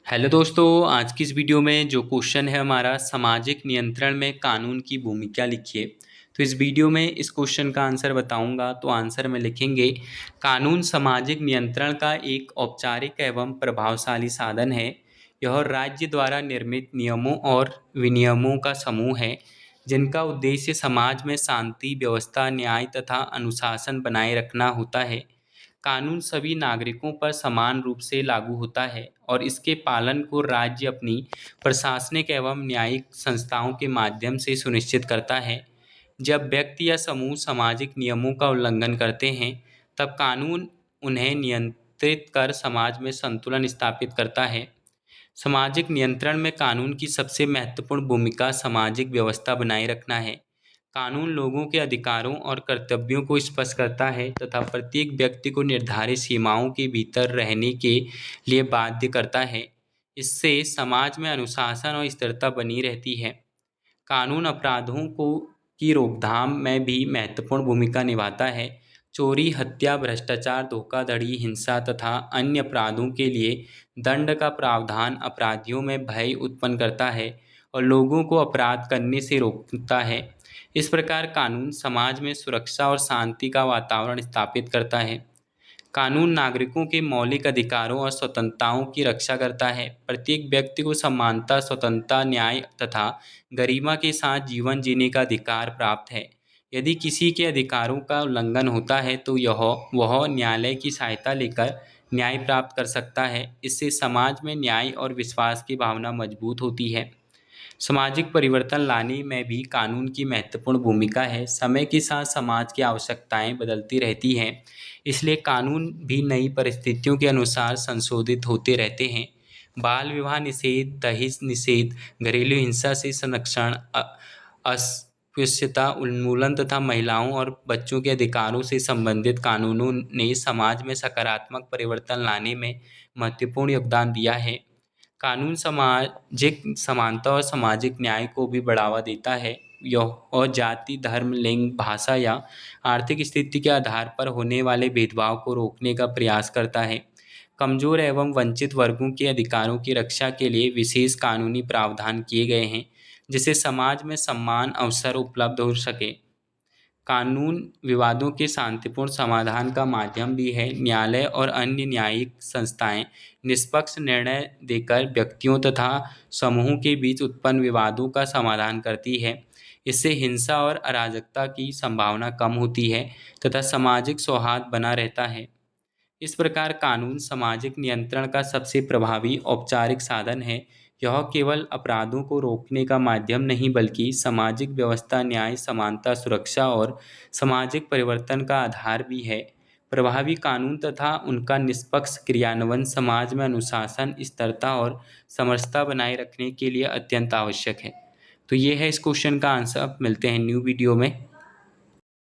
Hello दोस्तों, आज की इस वीडियो में जो क्वेश्चन है हमारा सामाजिक नियंत्रण में कानून की भूमिका लिखिए। तो इस वीडियो में इस क्वेश्चन का आंसर बताऊंगा। तो आंसर में लिखेंगे, कानून सामाजिक नियंत्रण का एक औपचारिक एवं प्रभावशाली साधन है। यह राज्य द्वारा निर्मित नियमों और विनियमों का समूह है जिनका उद्देश्य समाज में शांति, व्यवस्था, न्याय तथा अनुशासन बनाए रखना होता है। कानून सभी नागरिकों पर समान रूप से लागू होता है और इसके पालन को राज्य अपनी प्रशासनिक एवं न्यायिक संस्थाओं के माध्यम से सुनिश्चित करता है। जब व्यक्ति या समूह सामाजिक नियमों का उल्लंघन करते हैं, तब कानून उन्हें नियंत्रित कर समाज में संतुलन स्थापित करता है। सामाजिक नियंत्रण में कानून की सबसे महत्वपूर्ण भूमिका सामाजिक व्यवस्था बनाए रखना है। कानून लोगों के अधिकारों और कर्तव्यों को स्पष्ट करता है तथा प्रत्येक व्यक्ति को निर्धारित सीमाओं के भीतर रहने के लिए बाध्य करता है। इससे समाज में अनुशासन और स्थिरता बनी रहती है। कानून अपराधों को की रोकथाम में भी महत्वपूर्ण भूमिका निभाता है। चोरी, हत्या, भ्रष्टाचार, धोखाधड़ी, हिंसा तथा अन्य अपराधों के लिए दंड का प्रावधान अपराधियों में भय उत्पन्न करता है और लोगों को अपराध करने से रोकता है। इस प्रकार कानून समाज में सुरक्षा और शांति का वातावरण स्थापित करता है। कानून नागरिकों के मौलिक अधिकारों और स्वतंत्रताओं की रक्षा करता है। प्रत्येक व्यक्ति को समानता, स्वतंत्रता, न्याय तथा गरिमा के साथ जीवन जीने का अधिकार प्राप्त है। यदि किसी के अधिकारों का उल्लंघन होता है तो वह न्यायालय की सहायता लेकर न्याय प्राप्त कर सकता है। इससे समाज में न्याय और विश्वास की भावना मजबूत होती है। सामाजिक परिवर्तन लाने में भी कानून की महत्वपूर्ण भूमिका है। समय के साथ समाज की आवश्यकताएं बदलती रहती हैं, इसलिए कानून भी नई परिस्थितियों के अनुसार संशोधित होते रहते हैं। बाल विवाह निषेध, दहेज निषेध, घरेलू हिंसा से संरक्षण, अस्पृश्यता उन्मूलन तथा महिलाओं और बच्चों के अधिकारों से संबंधित कानूनों ने समाज में सकारात्मक परिवर्तन लाने में महत्वपूर्ण योगदान दिया है। कानून सामाजिक समानता और सामाजिक न्याय को भी बढ़ावा देता है। यह और जाति, धर्म, लिंग, भाषा या आर्थिक स्थिति के आधार पर होने वाले भेदभाव को रोकने का प्रयास करता है। कमजोर एवं वंचित वर्गों के अधिकारों की रक्षा के लिए विशेष कानूनी प्रावधान किए गए हैं, जिससे समाज में समान अवसर उपलब्ध हो सके। कानून विवादों के शांतिपूर्ण समाधान का माध्यम भी है। न्यायालय और अन्य न्यायिक संस्थाएं निष्पक्ष निर्णय देकर व्यक्तियों तथा समूहों के बीच उत्पन्न विवादों का समाधान करती है। इससे हिंसा और अराजकता की संभावना कम होती है तथा सामाजिक सौहार्द बना रहता है। इस प्रकार कानून सामाजिक नियंत्रण का सबसे प्रभावी औपचारिक साधन है। यह केवल अपराधों को रोकने का माध्यम नहीं बल्कि सामाजिक व्यवस्था, न्याय, समानता, सुरक्षा और सामाजिक परिवर्तन का आधार भी है। प्रभावी कानून तथा उनका निष्पक्ष क्रियान्वयन समाज में अनुशासन, स्थिरता और समरसता बनाए रखने के लिए अत्यंत आवश्यक है। तो ये है इस क्वेश्चन का आंसर। मिलते हैं न्यू वीडियो में।